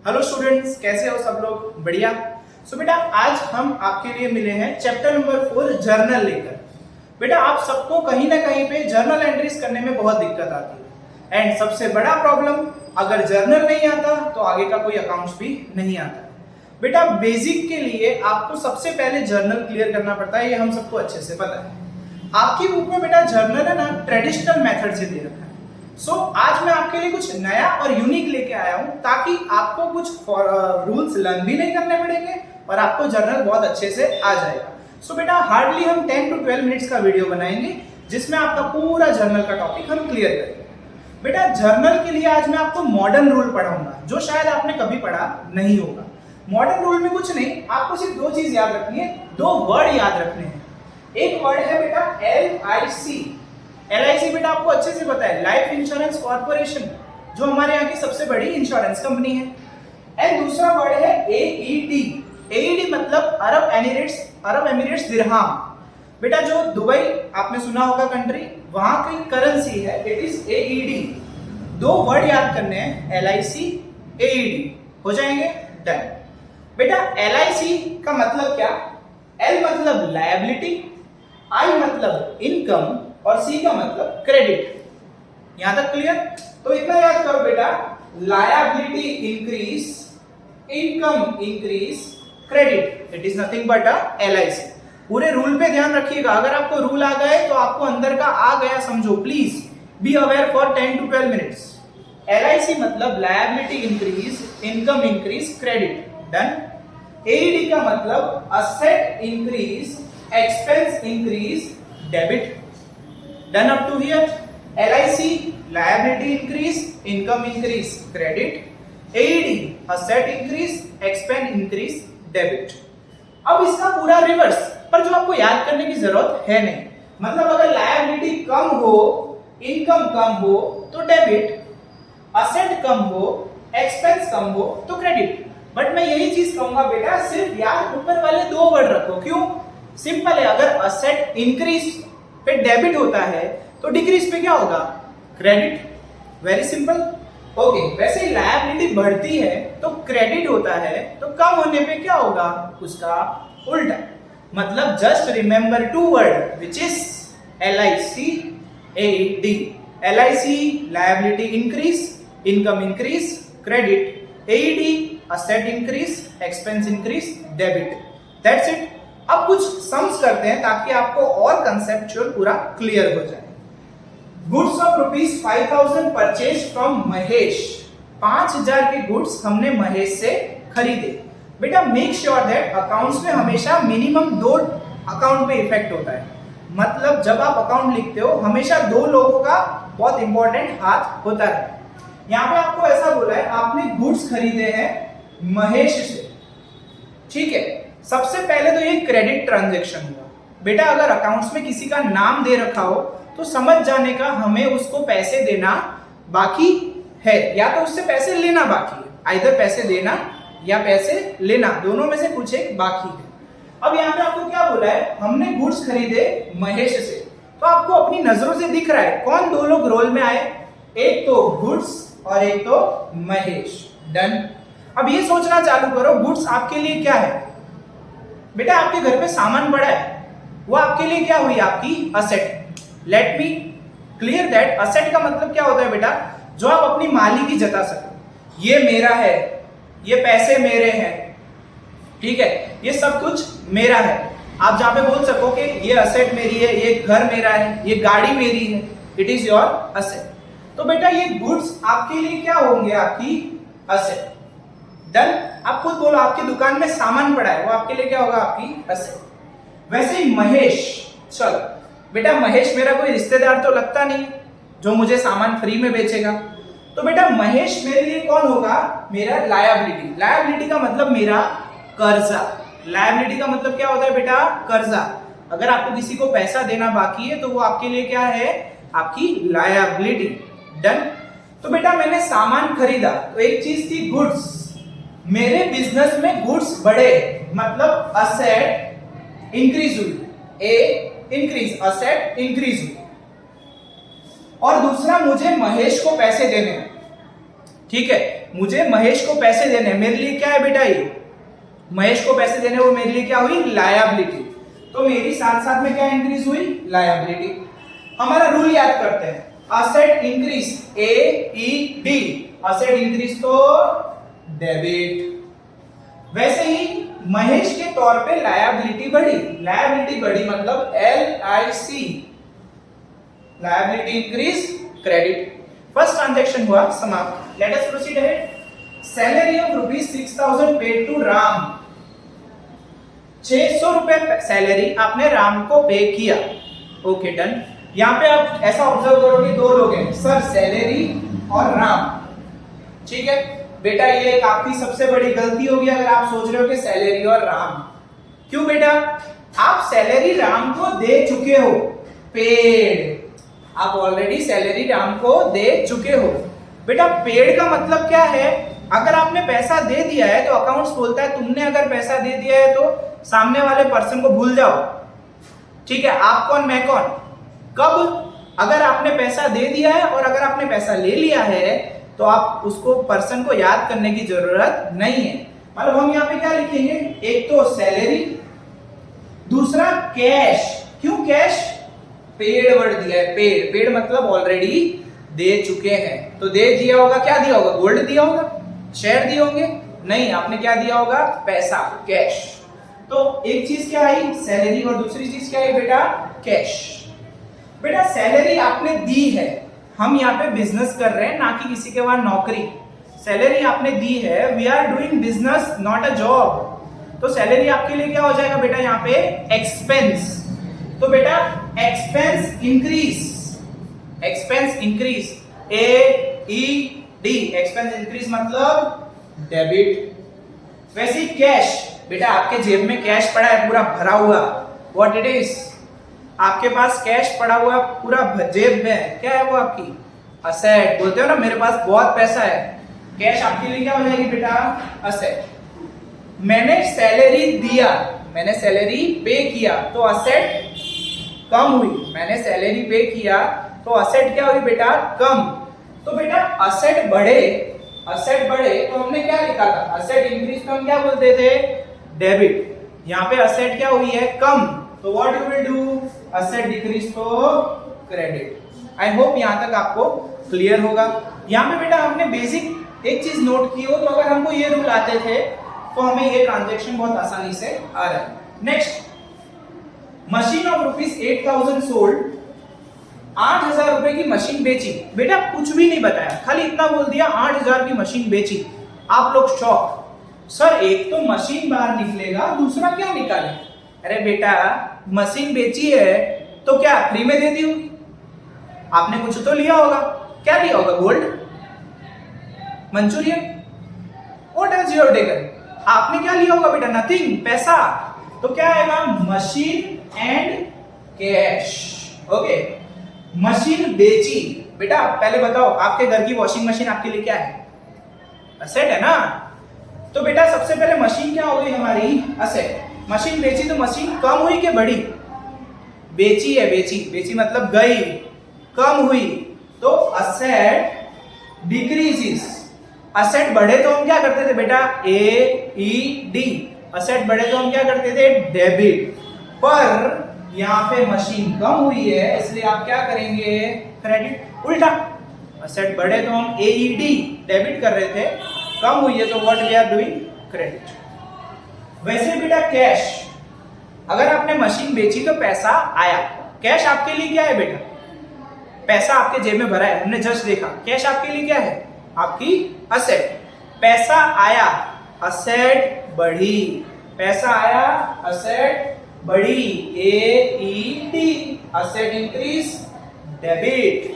Hello students, कैसे हो सब लोग? बढ़िया। बेटा आज हम आपके लिए मिले हैं चैप्टर नंबर 4 जर्नल लेकर। बेटा आप सबको कहीं ना कहीं पे जर्नल एंट्रीज करने में बहुत दिक्कत आती है एंड सबसे बड़ा प्रॉब्लम, अगर जर्नल नहीं आता तो आगे का कोई अकाउंट्स भी नहीं आता। बेटा बेसिक के लिए आपको सबसे पहले जर्नल क्लियर करना पड़ता है, ये हम सबको अच्छे से पता है। आपकी बुक में बेटा जर्नल है ना ट्रेडिशनल मेथड से दे रखा है। आज मैं आपके लिए कुछ नया और यूनिक लेके आया हूं ताकि आपको कुछ रूल्स लर्न भी नहीं करने पड़ेंगे और आपको जर्नल बहुत अच्छे से आ जाएगा। बेटा हार्डली हम 10 to 12 मिनट्स का वीडियो बनाएंगे जिसमें आपका पूरा जर्नल का टॉपिक हम क्लियर करेंगे। बेटा जर्नल के लिए आज मैं आपको मॉडर्न रूल पढ़ाऊंगा जो शायद आपने कभी पढ़ा नहीं होगा। मॉडर्न रूल में कुछ नहीं, आपको सिर्फ दो चीज याद रखनी है, दो वर्ड याद रखने हैं। एक वर्ड है बेटा LIC। LIC बेटा आपको अच्छे से पता है, लाइफ इंश्योरेंस कॉर्पोरेशन, जो हमारे यहाँ की सबसे बड़ी इंश्योरेंस कंपनी है। एंड दूसरा वर्ड है AED। AED मतलब अरब एमिरेट्स दिरहाम। बेटा जो दुबई आपने सुना होगा कंट्री, वहां की करेंसी है, इट इज AED। दो वर्ड याद करने हैं, LIC AED, हो जाएंगे डन। बेटा LIC का मतलब क्या? L मतलब लायबिलिटी, I मतलब इनकम और C का मतलब क्रेडिट। यहां तक क्लियर? तो इतना याद करो बेटा, liability increase, income increase, credit, it is nothing but LIC। पूरे रूल पे ध्यान रखिएगा, अगर आपको रूल आ गए तो आपको अंदर का आ गया समझो। Please be aware for 10 to 12 minutes. LIC मतलब liability increase, income increase, credit, done. AED का मतलब asset increase, expense increase, debit, done up to here. LIC liability increase, income increase, credit. AED asset increase, expense increase, debit. अब इसका पूरा reverse, पर जो आपको याद करने की जरूरत है नहीं। मतलब अगर लायबिलिटी कम हो, इनकम कम हो तो डेबिट, असेट कम हो, एक्सपेंस कम हो तो क्रेडिट। बट मैं यही चीज कहूंगा बेटा, सिर्फ याद ऊपर वाले दो वर्ड रखो। क्यों? सिंपल है, अगर असेट इंक्रीज पे डेबिट होता है तो डिक्रीज पे क्या होगा? क्रेडिट। Very simple. ओके, वैसे ही लायबिलिटी बढ़ती है तो क्रेडिट होता है, तो कम होने पे क्या होगा? उसका उल्टा। मतलब just remember two word which is LIC AED। LIC liability increase, income increase, credit. AED asset increase, expense increase, debit. That's it. अब कुछ सम्स करते हैं ताकि आपको और कंसेप्चुअल पूरा क्लियर हो जाए। Goods of ₹5000 purchase from Mahesh. 5000 के गुड्स हमने महेश से खरीदे। बेटा मेक श्योर दैट अकाउंट्स में हमेशा मिनिमम 2 अकाउंट में इफेक्ट होता है। मतलब जब आप अकाउंट लिखते हो हमेशा 2 लोगों का बहुत इंपॉर्टेंट हाथ होता है। यहाँ पे आपको ऐसा बोला है, आपने गुड्स खरीदे हैं महेश से, ठीक है। सबसे पहले तो ये क्रेडिट ट्रांजैक्शन हुआ। बेटा अगर अकाउंट्स में किसी का नाम दे रखा हो तो समझ जाने का हमें उसको पैसे देना बाकी है, या तो उससे पैसे लेना बाकी है। आइदर पैसे देना या पैसे लेना, दोनों में से कुछ एक बाकी है। अब यहाँ पे आपको क्या बोला है? हमने गुड्स खरीदे महेश से, तो आपको अपनी नजरों से दिख रहा है कौन 2 लोग रोल में आए, एक तो गुड्स और एक तो महेश। डन। अब ये सोचना चालू करो, गुड्स आपके लिए क्या है? बेटा आपके घर पे सामान पड़ा है, वो आपके लिए क्या हुई? आपकी asset. Let me clear that, asset का मतलब क्या होता है बेटा? जो आप अपनी मालिकी जता सको, ये मेरा है, ये पैसे मेरे हैं, ठीक है, ये सब कुछ मेरा है। आप जहां पे बोल सको कि ये असेट मेरी है, ये घर मेरा है, ये गाड़ी मेरी है, इट इज योर असेट। तो बेटा ये गुड्स आपके लिए क्या होंगे? आपकी असेट। डन। आप खुद बोलो, आपकी दुकान में सामान पड़ा है, वो आपके लिए क्या होगा? आपकी असेट। वैसे ही महेश, चलो बेटा महेश मेरा कोई रिश्तेदार तो लगता नहीं जो मुझे सामान फ्री में बेचेगा, तो बेटा महेश मेरे लिए कौन होगा? मेरा लायबिलिटी। लायबिलिटी का मतलब मेरा कर्जा। लायबिलिटी का मतलब क्या होता है बेटा? कर्जा। अगर आपको किसी को पैसा देना बाकी है तो वो आपके लिए क्या है? आपकी लायबिलिटी। डन। तो बेटा मैंने सामान खरीदा, तो एक चीज थी गुड्स। मेरे बिजनेस में गुड्स बढ़े, मतलब असेट इंक्रीज हुई, ए इंक्रीज, असेट इंक्रीज हुई। और दूसरा मुझे महेश को पैसे देने हैं, ठीक है। मुझे महेश को पैसे देने, मेरे लिए क्या है बेटा, ये महेश को पैसे देने, वो मेरे लिए क्या हुई, लायबिलिटी। तो मेरी साथ साथ में क्या इंक्रीज हुई, लायबिलिटी। हमारा रूल याद करते हैं, asset increase AED, asset increase तो डेबिट। वैसे ही महेश के तौर पे लायबिलिटी बढ़ी, लायबिलिटी बढ़ी मतलब LIC, liability increase credit. First transaction हुआ समाप्त। Let us proceed ahead. Salary of ₹6,000 paid to Ram, 600 रुपए सैलरी आपने राम को पे किया। Okay done. यहां पे आप ऐसा ऑब्जर्व करो कि दो लोग हैं, सर सैलरी और राम, ठीक है बेटा। ये एक आपकी सबसे बड़ी गलती होगी अगर आप सोच रहे हो कि सैलरी और राम। क्यों बेटा, आप सैलरी राम को दे चुके हो, पेड, आप ऑलरेडी सैलरी राम को दे चुके हो। बेटा पेड का मतलब क्या है, अगर आपने पैसा दे दिया है तो अकाउंट्स बोलता है तुमने अगर पैसा दे दिया है तो सामने वाले पर्सन को भूल जाओ, ठीक है। आप कौन मैं कौन, कब, अगर आपने पैसा दे दिया है और अगर आपने पैसा ले लिया है तो आप उसको पर्सन को याद करने की जरूरत नहीं है। मतलब हम यहाँ पे क्या लिखेंगे, एक तो सैलरी, दूसरा कैश। क्यों कैश, पेड वर्ड दिया है, पेड, पेड मतलब ऑलरेडी दे चुके हैं। तो दे दिया होगा, क्या दिया होगा, गोल्ड दिया होगा, शेयर दिए होंगे, नहीं आपने क्या दिया होगा, पैसा, कैश। तो एक चीज क्या आई, सैलरी, और दूसरी चीज क्या है बेटा, कैश। बेटा सैलरी आपने दी है, हम यहाँ पे बिजनेस कर रहे हैं ना कि किसी के वहां नौकरी। सैलरी आपने दी है, we are doing business not a job. तो सैलरी आपके लिए क्या हो जाएगा बेटा, यहाँ पे एक्सपेंस। तो बेटा expense increase, expense increase AED, expense increase मतलब डेबिट। वैसे कैश, बेटा आपके जेब में कैश पड़ा है पूरा भरा हुआ, व्हाट इट इज, आपके पास कैश पड़ा हुआ पूरा जेब में, क्या है वो आपकी असेट। बोलते हो ना मेरे पास बहुत पैसा है, कैश आपके लिए क्या हो जाएगी बेटा, असेट। मैंने सैलरी दिया, मैंने सैलरी पे किया तो असेट कम हुई, मैंने सैलरी पे किया तो असेट क्या हुई बेटा, कम। तो बेटा असेट बढ़े, असेट बढ़े तो हमने क्या लिखा था, असेट इंक्रीज तो हम क्या बोलते थे, डेबिट। यहाँ पे असेट क्या हुई है, कम, तो what you will do, asset decrease तो क्रेडिट। आई होप यहाँ तक आपको क्लियर होगा। यहाँ पे बेटा हमने बेसिक एक चीज नोट की हो, तो अगर हमको ये रूल आते थे तो हमें ये ट्रांजैक्शन बहुत आसानी से आ रहा है। नेक्स्ट, मशीन ऑफ ₹8,000 सोल्ड, 8,000 रुपए की मशीन बेची। बेटा कुछ भी नहीं बताया, खाली इतना बोल दिया 8,000 की मशीन बेची। आप लोग शॉक, सर एक तो मशीन बाहर निकलेगा, दूसरा क्या निकाले। अरे बेटा मशीन बेची है तो क्या फ्री में दे दी होगी, आपने कुछ तो लिया होगा, क्या लिया होगा, gold, Manchurian, what else you have taken, आपने क्या लिया होगा बेटा, नथिंग, पैसा। तो क्या आएगा, machine and cash. Okay, machine बेची। बेटा पहले बताओ आपके घर की वॉशिंग मशीन आपके लिए क्या है, असेट है ना। तो बेटा सबसे पहले मशीन क्या हो गई हमारी, असेट। मशीन बेची तो मशीन कम हुई कि बढ़ी, बेची है, बेची, बेची मतलब गई, कम हुई, तो असेट डिक्रीजेस। असेट बढ़े तो हम क्या करते थे बेटा, AED, असेट बढ़े तो हम क्या करते थे, डेबिट। पर यहाँ पे मशीन कम हुई है इसलिए आप क्या करेंगे, क्रेडिट। उल्टा, असेट बढ़े तो हम AED डेबिट कर रहे थे, कम हुई है तो what we are doing, credit. वैसे बेटा कैश, अगर आपने मशीन बेची तो पैसा आया, कैश आपके लिए क्या है बेटा, पैसा आपके जेब में भरा है, हमने जस्ट देखा, कैश आपके लिए क्या है, आपकी असेट। पैसा आया, असेट बढ़ी, पैसा आया, असेट बढ़ी, AED, असेट इंक्रीज, डेबिट।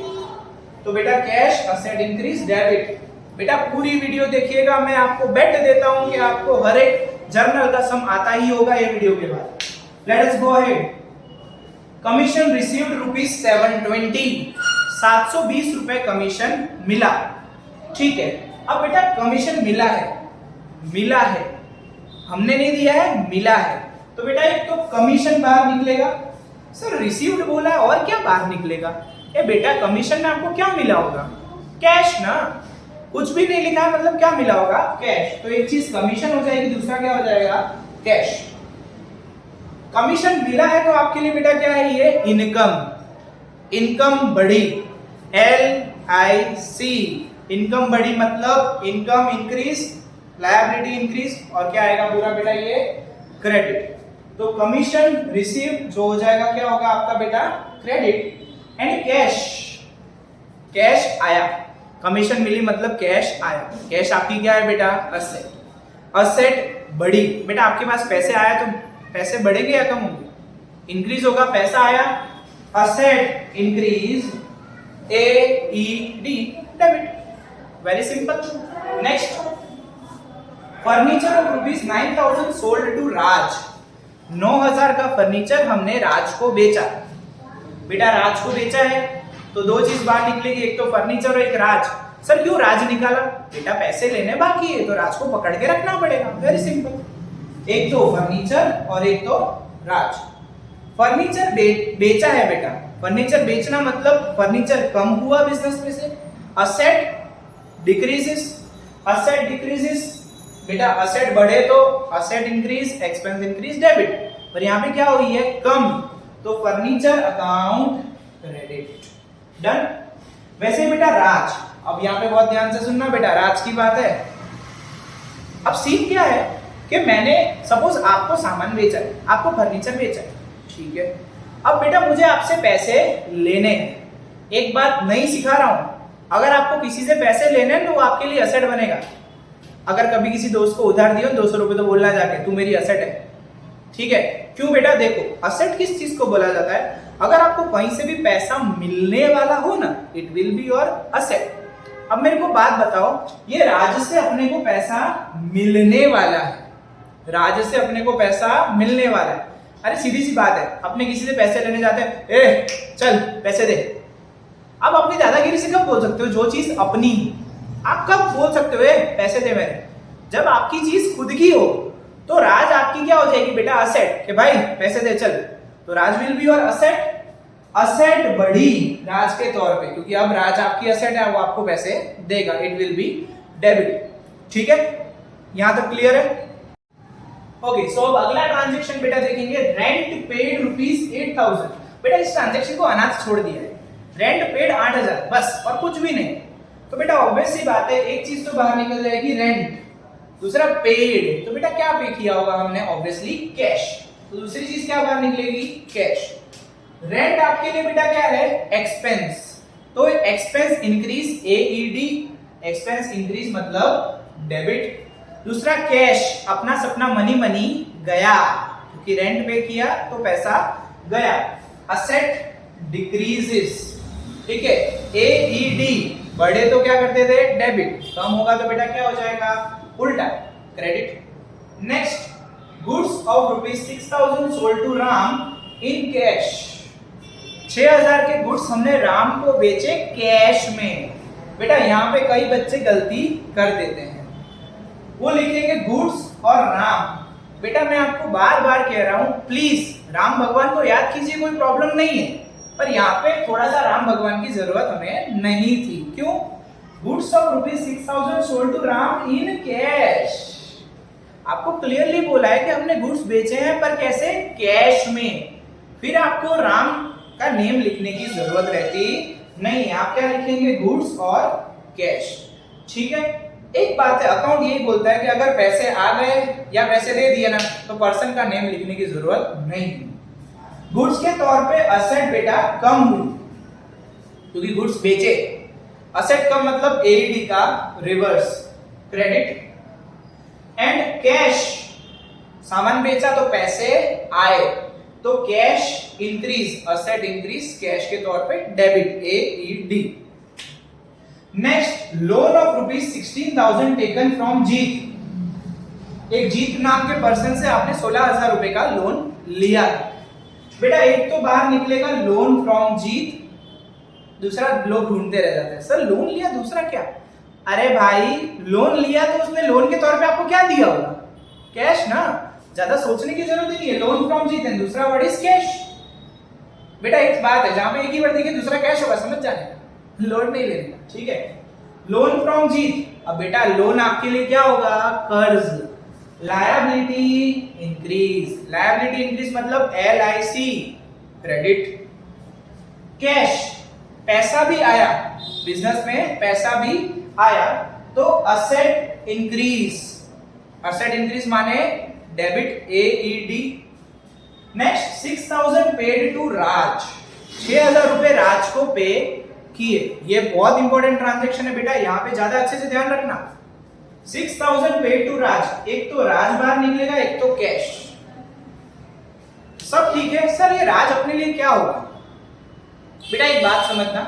तो बेटा कैश, असेट इंक्रीज, डेबिट। बेटा पूरी वीडियो देखिएगा, मैं आपको बेट देता हूं कि आपको हर एक जर्नल का सम आता ही होगा ये वीडियो के बाद। Let us go ahead. Commission received ₹720, 720 रुपए कमीशन मिला, ठीक है। अब बेटा कमीशन मिला है, मिला है, हमने नहीं दिया है, मिला है। तो बेटा एक तो कमीशन बाहर निकलेगा, सर रिसीव्ड बोला है और क्या बाहर निकलेगा, ये बेटा कमीशन में आपको क्या मिला होगा, कैश ना। कुछ भी नहीं लिखा है मतलब क्या मिला होगा, कैश। तो एक चीज कमीशन हो जाएगी, दूसरा क्या हो जाएगा, कैश। कमीशन मिला है तो आपके लिए बेटा क्या है, ये इनकम। इनकम बढ़ी, LIC, इनकम बढ़ी मतलब इनकम इंक्रीज, लायबिलिटी इंक्रीज, और क्या आएगा पूरा बेटा, ये क्रेडिट। तो कमीशन रिसीव जो हो जाएगा क्या होगा आपका बेटा, क्रेडिट। एंड कैश, कैश आया, कमीशन मिली मतलब कैश आया। कैश आपकी क्या है बेटा, असेट। असेट बढ़ी, बेटा आपके पास पैसे आया तो पैसे बढ़ेंगे या कम होंगे, इंक्रीज होगा, पैसा आया, असेट इंक्रीज, AED, डेबिट। Very simple. Next, furniture of ₹9,000 sold to Raj. 9,000 का फर्नीचर हमने राज को बेचा। बेटा राज को बेचा है तो दो चीज बाहर निकलेगी, एक तो फर्नीचर और एक राज। सर क्यों राज निकाला, बेटा पैसे लेने बाकी है तो राज को पकड़ के रखना पड़ेगा। वेरी सिंपल, एक तो फर्नीचर और एक तो राज। फर्नीचर बेचा है बेटा, फर्नीचर बेचना मतलब फर्नीचर कम हुआ बिजनेस में से। असेट डिक्रीजेस, असेट डिक्रीजेस, बेटा असेट बढ़े तो asset increase, expense increase, debit. पर यहाँ पे क्या हुई है, कम, तो फर्नीचर अकाउंट क्रेडिट। डन। वैसे बेटा राज, अब यहाँ पे बहुत ध्यान से सुनना बेटा, राज की बात है। अब सीन क्या है कि मैंने सपोज आपको सामान बेचा है, आपको फर्नीचर बेचा है, ठीक है। अब बेटा मुझे आपसे पैसे लेने हैं। एक बात नहीं सिखा रहा हूं, अगर आपको किसी से पैसे लेने हैं तो वो आपके लिए असेट बनेगा। अगर कभी किसी दोस्त को उधार दियो 200 रुपए तो बोलना जाके तू मेरी असेट है, ठीक है। क्यों बेटा, देखो असेट किस चीज को बोला जाता है, अगर आपको कहीं से भी पैसा मिलने वाला हो ना, it will be your asset. अब मेरे को बात बताओ, ये राज से अपने को पैसा मिलने वाला है, राज से अपने को पैसा मिलने वाला है। अरे सीधी सी बात है, अपने किसी से पैसे लेने जाते हैं, ए चल पैसे दे। अब अपनी दादागिरी से कब बोल सकते हो जो चीज अपनी, आप कब बोल सकते हो पैसे दे मेरे, जब आपकी चीज खुद की हो। तो राज आपकी क्या हो जाएगी बेटा, असेट, कि भाई पैसे दे चल। तो Raj will be your asset. Asset बढ़ी राज के तौर पे, क्योंकि अब राज आपकी असेट है, वो आपको पैसे देगा, इट विल बी डेबिट। ठीक है, यहां तक क्लियर है। ओके, सो अब अगला ट्रांजैक्शन बेटा देखेंगे, रेंट पेड ₹8,000। बेटा इस ट्रांजैक्शन को अनाथ छोड़ दिया है, रेंट पेड 8,000 बस, और कुछ भी नहीं। तो बेटा ऑब्वियस सी बात है, एक चीज तो बाहर निकल जाएगी रेंट, दूसरा पेड। तो बेटा क्या पे किया होगा हमने, ऑब्वियसली कैश। तो दूसरी चीज क्या बाहर निकलेगी, कैश। रेंट आपके लिए बेटा क्या है, एक्सपेंस। तो expense increase, AED, expense increase मतलब डेबिट। दूसरा कैश, अपना सपना मनी मनी गया, क्योंकि रेंट पे किया तो पैसा गया। असेट डिक्रीजेस, ठीक है। AED बढ़े तो क्या करते थे, डेबिट, कम होगा तो बेटा क्या हो जाएगा, उल्टा, credit. Next, goods of ₹6,000 sold to Ram in cash. 6,000 के गुड्स हमने राम को बेचे कैश में। बेटा यहाँ पे कई बच्चे गलती कर देते हैं, वो लिखेंगे गुड्स और राम। बेटा मैं आपको बार बार कह रहा हूं, प्लीज राम भगवान को याद कीजिए, कोई प्रॉब्लम नहीं है, पर यहाँ पे थोड़ा सा राम भगवान की जरूरत हमें नहीं थी। क्यों, goods of ₹6,000 sold to Ram in cash. आपको क्लियरली बोला है कि हमने गुड्स बेचे हैं, पर कैसे, कैश में। फिर आपको राम का नेम लिखने की जरूरत रहती नहीं है, आप क्या लिखेंगे, गुड्स और कैश। ठीक है, एक बात है, अकाउंट यही बोलता है कि अगर पैसे आ गए या पैसे दे दिए ना, तो पर्सन का नेम लिखने की जरूरत नहीं। गुड्स के तौर पे असेट बेटा कम हुई, क्योंकि गुड्स बेचे। असेट कम मतलब AED का रिवर्स, क्रेडिट। एंड कैश, सामान बेचा तो पैसे आए, तो cash increase, asset increase, cash के तौर पे debit, AED। Next, loan of ₹16,000 taken from Jeet. एक जीत नाम के पर्सन से आपने 16,000 रुपए का लोन लिया। बेटा एक तो बाहर निकलेगा लोन फ्रॉम जीत, दूसरा लोग ढूंढते रह जाते हैं, सर लोन लिया, दूसरा क्या। अरे भाई लोन लिया तो उसने लोन के तौर पे आपको क्या दिया होगा, कैश ना, ज्यादा सोचने की जरूरत नहीं है। लोन फ्रॉम जीत है, दूसरा वर्ड इज कैश। बेटा एक बात है, जहां पे एक ही वर्ड देखिए दूसरा कैश होगा, समझ जाने, लोड नहीं लेने का, ठीक है। Loan from Jeet. अब बेटा लोन आपके लिए क्या होगा? कर्ज। लायबिलिटी इंक्रीज, लायबिलिटी इंक्रीज मतलब LIC, क्रेडिट। कैश, पैसा भी आया, बिजनेस में पैसा भी आया, तो असेट इंक्रीज। असेट इंक्रीज माने debit, AED। Next 6000 paid to Raj, 6000 रुपए राज को पे किए। ये बहुत इंपॉर्टेंट ट्रांजैक्शन है बेटा, यहां पे ज्यादा अच्छे से ध्यान रखना। 6000 पेड टू राज, एक तो राज बाहर निकलेगा, एक तो कैश। सब ठीक है सर, ये राज अपने लिए क्या होगा? बेटा एक बात समझना,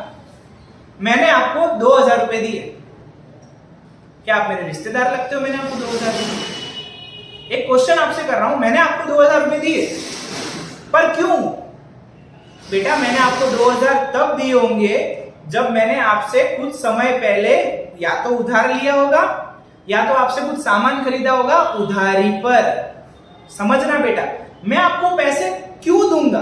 मैंने आपको 2000 रुपए दिए, क्या आप मेरे रिश्तेदार लगते हो? मैंने आपको 2000 दिए। एक क्वेश्चन आपसे कर रहा हूं, मैंने आपको 2000 रुपए दिए, पर क्यों? बेटा मैंने आपको 2000 तब दिए होंगे जब मैंने आपसे कुछ समय पहले या तो उधार लिया होगा या तो आपसे कुछ सामान खरीदा होगा उधारी पर। समझना बेटा, मैं आपको पैसे क्यों दूंगा?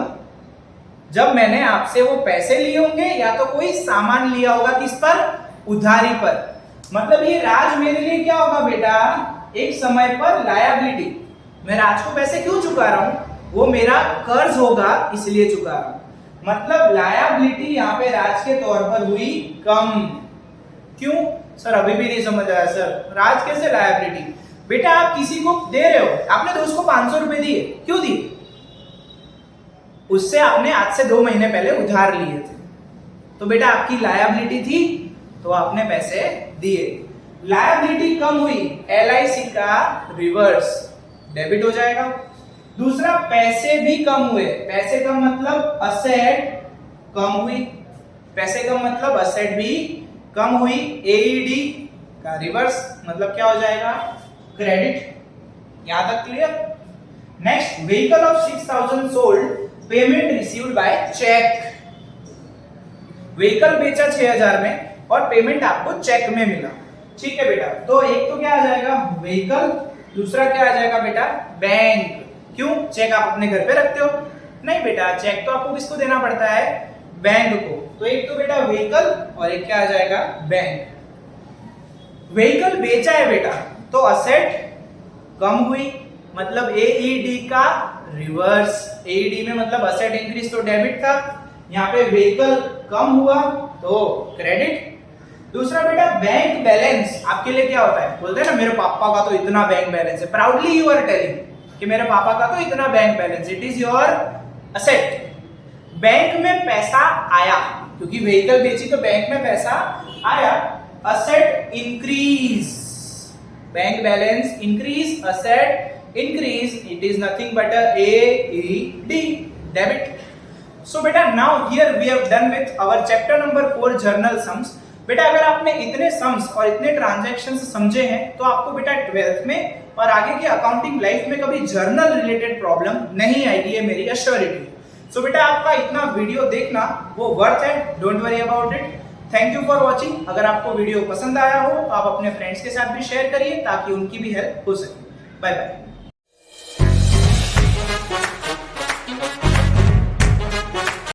जब मैंने आपसे वो पैसे लिए होंगे या तो कोई सामान लिया होगा, किस पर? उधारी पर। मतलब ये राज मेरे लिए क्या होगा बेटा? एक समय पर लायबिलिटी। मैं राज को पैसे क्यों चुका रहा हूं? वो मेरा कर्ज होगा इसलिए चुका रहा हूं। मतलब लायबिलिटी यहां पे राज के तौर पर हुई कम। क्यों सर? अभी भी नहीं समझ आया सर, राज कैसे लायबिलिटी? बेटा आप किसी को दे रहे हो, आपने दोस्त को 500 रुपए दिए, क्यों दिए? उससे आपने आज से 2 महीने पहले उधार लिए थे, तो बेटा आपकी लायबिलिटी थी, तो आपने पैसे दिए। लायबिलिटी कम हुई, LIC का रिवर्स, डेबिट हो जाएगा। दूसरा पैसे भी कम हुए, पैसे कम मतलब असेट कम हुई, पैसे कम मतलब असेट भी कम हुई। AED का रिवर्स मतलब क्या हो जाएगा? क्रेडिट। यहां तक clear? Next, vehicle of 6000 sold, payment received by cheque. Vehicle बेचा 6000 में और पेमेंट आपको चेक में मिला। ठीक है बेटा, तो एक तो क्या आ जाएगा? व्हीकल। दूसरा क्या आ जाएगा बेटा? बैंक। क्यों? चेक आप अपने घर पे रखते हो? नहीं बेटा, चेक तो आपको किसको देना पड़ता है? बैंक को। तो एक तो बेटा व्हीकल और एक क्या आ जाएगा? बैंक। व्हीकल बेचा है बेटा, तो असेट कम हुई, मतलब AED का रिवर्स। AED में मतलब असेट इंक्रीज तो डेबिट था, यहाँ पे व्हीकल कम हुआ तो क्रेडिट। दूसरा बेटा बैंक बैलेंस, आपके लिए क्या होता है? बोलते हैं ना मेरे पापा का तो इतना बैंक बैलेंस है, प्राउडली यू आर टेलिंग कि मेरे पापा का तो इतना bank balance, it is your asset. Bank में पैसा आया, क्योंकि व्हीकल बेची तो बैंक में पैसा आया। Asset increase, bank balance increase, asset increase, it is nothing but AED, debit. So बेटा now here we have done with our chapter number 4 journal sums. बेटा अगर आपने इतने सम्स और इतने ट्रांजैक्शंस समझे हैं तो आपको बेटा 12th में और आगे की अकाउंटिंग लाइफ में कभी जर्नल रिलेटेड प्रॉब्लम नहीं आएगी, ये मेरी एश्योरिटी। सो बेटा आपका इतना वीडियो देखना वो वर्थ है, don't worry about it. Thank you for watching. अगर आपको वीडियो पसंद आया हो तो आप अपने फ्रेंड्स के साथ भी शेयर करिए ताकि उनकी भी हेल्प हो सके। Bye bye.